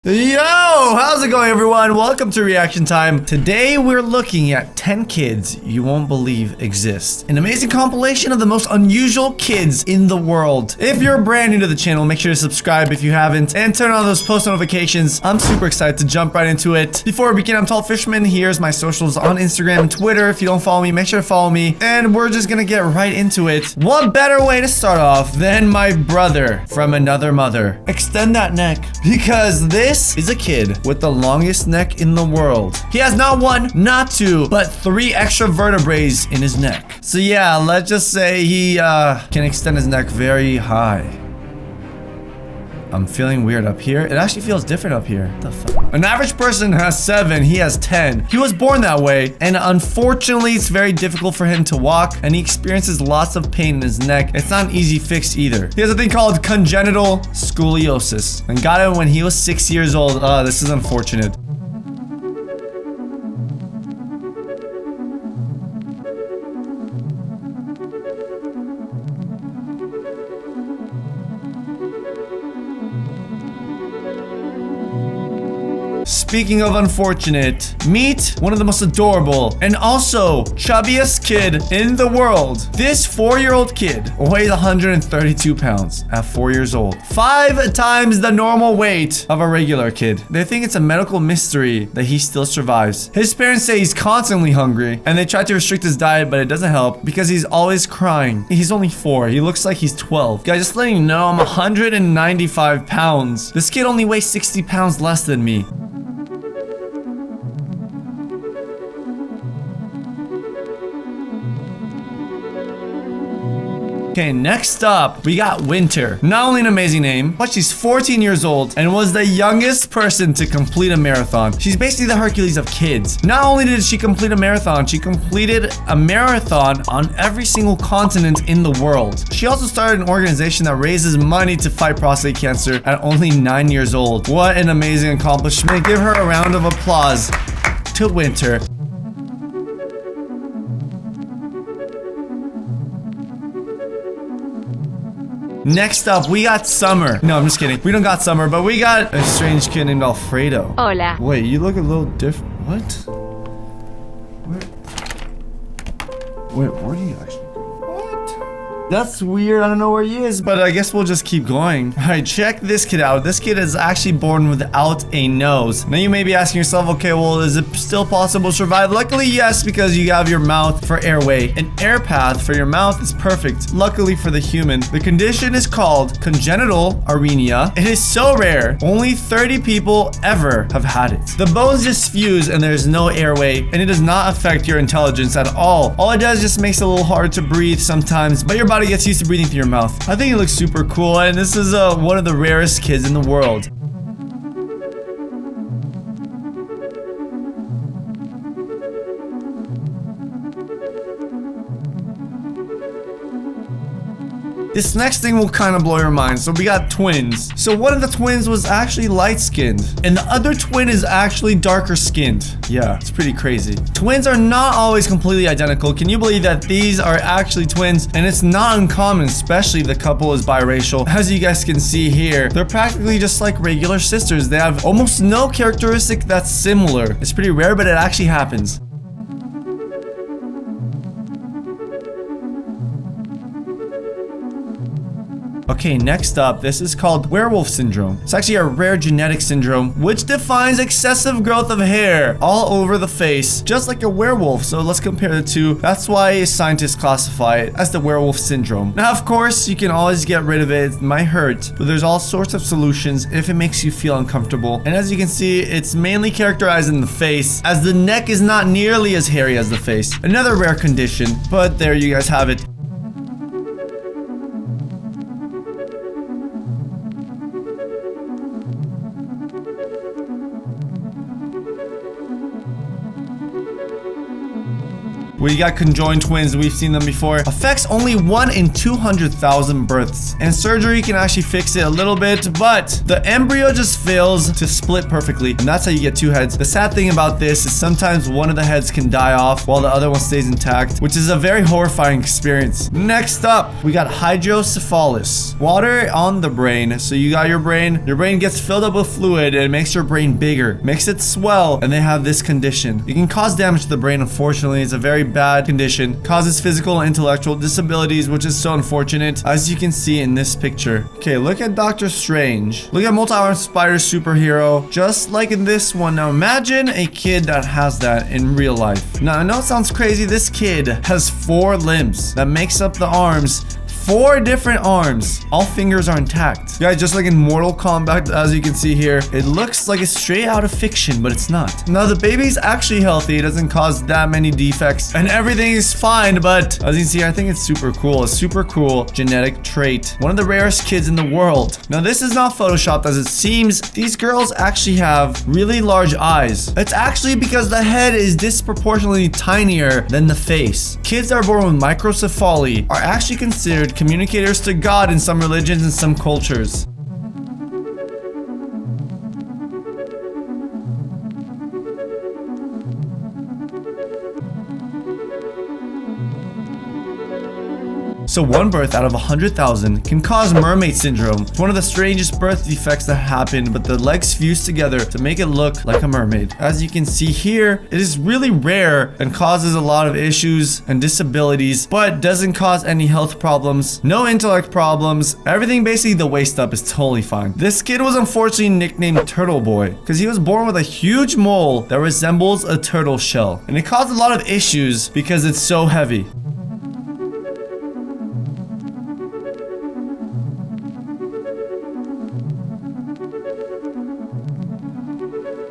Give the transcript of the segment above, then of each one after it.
Yo, how's it going, everyone? Welcome to Reaction Time. Today we're looking at 10 kids you won't believe exist. An amazing compilation of the most unusual kids in the world. If you're brand new to the channel, make sure to subscribe if you haven't and turn on those post notifications. I'm super excited to jump right into it. Before we begin, I'm Tall Fisherman. Here's my socials on Instagram and Twitter. If you don't follow me, make sure to follow me. And we're just gonna get right into it. What better way to start off than my brother from another mother? Extend that neck, because this is a kid with the longest neck in the world. He has not one, not two, but 3 extra vertebrae in his neck. So yeah, let's just say he can extend his neck very high. I'm feeling weird up here. It actually feels different up here. What the fuck? An average person has 7, he has 10. He was born that way, and unfortunately, it's very difficult for him to walk, and he experiences lots of pain in his neck. It's not an easy fix either. He has a thing called congenital scoliosis, and got it when he was 6 years old. This is unfortunate. Speaking of unfortunate, meet one of the most adorable and also chubbiest kid in the world. This 4-year-old kid weighs 132 pounds at 4 years old. 5 times the normal weight of a regular kid. They think it's a medical mystery that he still survives. His parents say he's constantly hungry and they try to restrict his diet, but it doesn't help because he's always crying. He's only 4. He looks like he's 12. Guys, just letting you know, I'm 195 pounds. This kid only weighs 60 pounds less than me. Okay, next up, we got Winter. Not only an amazing name, but she's 14 years old and was the youngest person to complete a marathon. She's basically the Hercules of kids. Not only did she complete a marathon, she completed a marathon on every single continent in the world. She also started an organization that raises money to fight prostate cancer at only 9 years old. What an amazing accomplishment. Give her a round of applause to Winter. Next up, we got Summer. No, I'm just kidding. We don't got Summer, but we got a strange kid named Alfredo. Hola. Wait, you look a little different. What? Where are you actually? That's weird. I don't know where he is, but I guess we'll just keep going. All right, check this kid out. This kid is actually born without a nose. Now you may be asking yourself, okay, well, is it still possible to survive? Luckily, yes, because you have your mouth for airway. An air path for your mouth is perfect. Luckily for the human, the condition is called congenital arenea. It is so rare. Only 30 people ever have had it. The bones just fuse and there's no airway, and it does not affect your intelligence at all. All it does just makes it a little hard to breathe sometimes, but your body gets used to breathing through your mouth. I think it looks super cool, and this is one of the rarest kids in the world. This next thing will kind of blow your mind. So we got twins. So one of the twins was actually light-skinned, and the other twin is actually darker skinned. Yeah, it's pretty crazy. Twins are not always completely identical. Can you believe that these are actually twins? And it's not uncommon, especially if the couple is biracial. As you guys can see here, they're practically just like regular sisters. They have almost no characteristic that's similar. It's pretty rare, but it actually happens. Okay, next up, this is called werewolf syndrome. It's actually a rare genetic syndrome which defines excessive growth of hair all over the face, just like a werewolf. So let's compare the two. That's why scientists classify it as the werewolf syndrome. Now, of course, you can always get rid of it. It might hurt, but there's all sorts of solutions if it makes you feel uncomfortable. And as you can see, it's mainly characterized in the face, as the neck is not nearly as hairy as the face. Another rare condition, but there you guys have it. We got conjoined twins. We've seen them before. Affects only 1 in 200,000 births. And surgery can actually fix it a little bit, but the embryo just fails to split perfectly. And that's how you get 2 heads. The sad thing about this is sometimes one of the heads can die off while the other one stays intact, which is a very horrifying experience. Next up, we got hydrocephalus. Water on the brain. So you got your brain gets filled up with fluid and it makes your brain bigger, makes it swell, and they have this condition. It can cause damage to the brain, unfortunately. It's a very bad condition. Causes physical and intellectual disabilities, which is so unfortunate, as you can see in this picture. Okay, look at Doctor Strange. Look at multi-armed spider superhero, just like in this one. Now imagine a kid that has that in real life. Now I know it sounds crazy. This kid has 4 limbs that makes up the arms. 4 different arms. All fingers are intact. Guys, just like in Mortal Kombat, as you can see here, it looks like it's straight out of fiction, but it's not. Now, the baby's actually healthy. It doesn't cause that many defects, and everything is fine, but as you can see, I think it's super cool. A super cool genetic trait. One of the rarest kids in the world. Now, this is not photoshopped as it seems. These girls actually have really large eyes. It's actually because the head is disproportionately tinier than the face. Kids that are born with microcephaly are actually considered communicators to God in some religions and some cultures. So one birth out of 100,000 can cause mermaid syndrome. It's one of the strangest birth defects that happen, but the legs fuse together to make it look like a mermaid. As you can see here, it is really rare and causes a lot of issues and disabilities, but doesn't cause any health problems, no intellect problems. Everything basically the waist up is totally fine. This kid was unfortunately nicknamed Turtle Boy because he was born with a huge mole that resembles a turtle shell. And it caused a lot of issues because it's so heavy.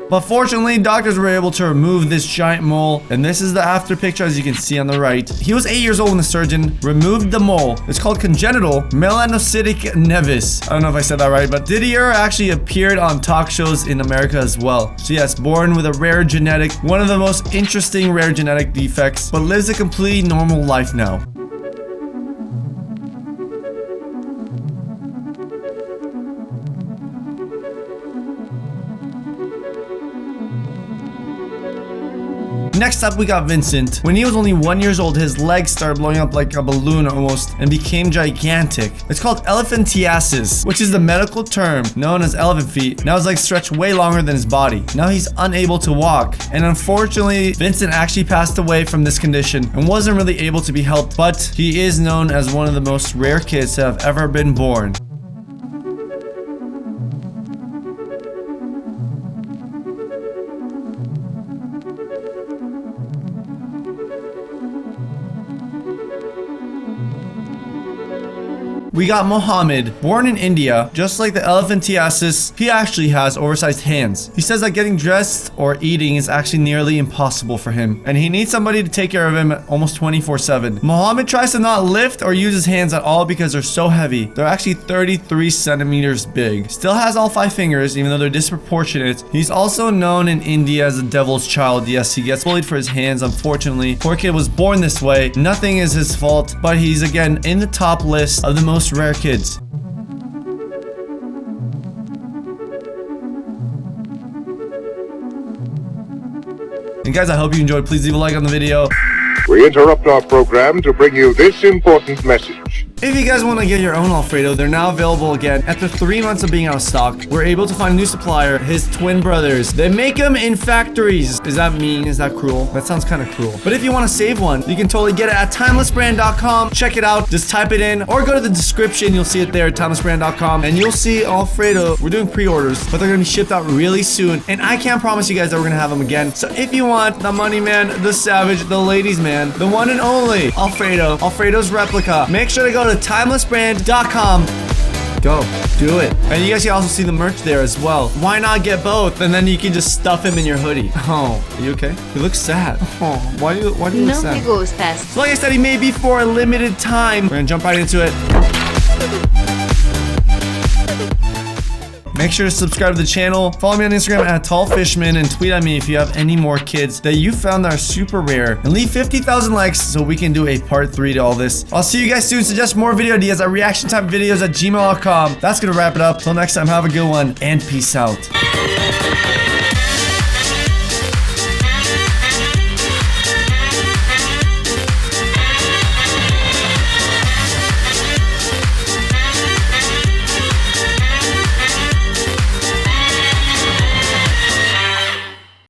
But fortunately, doctors were able to remove this giant mole. And this is the after picture, as you can see on the right. He was 8 years old when the surgeon removed the mole. It's called congenital melanocytic nevis. I don't know if I said that right, but Didier actually appeared on talk shows in America as well. So yes, born with a rare genetic, one of the most interesting rare genetic defects, but lives a completely normal life now. Next up, we got Vincent. When he was only 1 year old, his legs started blowing up like a balloon almost and became gigantic. It's called elephantiasis, which is the medical term known as elephant feet. Now his legs stretch way longer than his body. Now he's unable to walk. And unfortunately, Vincent actually passed away from this condition and wasn't really able to be helped, but he is known as one of the most rare kids to have ever been born. We got Mohammed, born in India. Just like the elephantiasis, he actually has oversized hands. He says that getting dressed or eating is actually nearly impossible for him, and he needs somebody to take care of him almost 24/7. Mohammed tries to not lift or use his hands at all because they're so heavy. They're actually 33 centimeters big. Still has all 5 fingers, even though they're disproportionate. He's also known in India as the devil's child. Yes, he gets bullied for his hands, unfortunately. Poor kid was born this way. Nothing is his fault, but he's again in the top list of the most rare kids. And guys, I hope you enjoyed. Please leave a like on the video. We interrupt our program to bring you this important message. If you guys want to get your own Alfredo, they're now available again. After 3 months of being out of stock, we're able to find a new supplier, his twin brothers. They make them in factories. Is that mean? Is that cruel? That sounds kind of cruel. But if you want to save one, you can totally get it at timelessbrand.com. Check it out. Just type it in or go to the description. You'll see it there at timelessbrand.com. And you'll see Alfredo. We're doing pre-orders, but they're going to be shipped out really soon. And I can't promise you guys that we're going to have them again. So if you want the money man, the savage, the ladies man, the one and only Alfredo, Alfredo's replica, make sure to go to timelessbrand.com. Go, do it. And you guys can also see the merch there as well. Why not get both? And then you can just stuff him in your hoodie. Oh, are you okay? You look sad. Oh, why do you look sad? No me gustas. So like I said, he may be for a limited time. We're gonna jump right into it. Make sure to subscribe to the channel. Follow me on Instagram at TallFishman and tweet at me if you have any more kids that you found that are super rare. And leave 50,000 likes so we can do a part 3 to all this. I'll see you guys soon. Suggest more video ideas at ReactionTimeVideos@gmail.com. That's gonna wrap it up. Till next time, have a good one and peace out.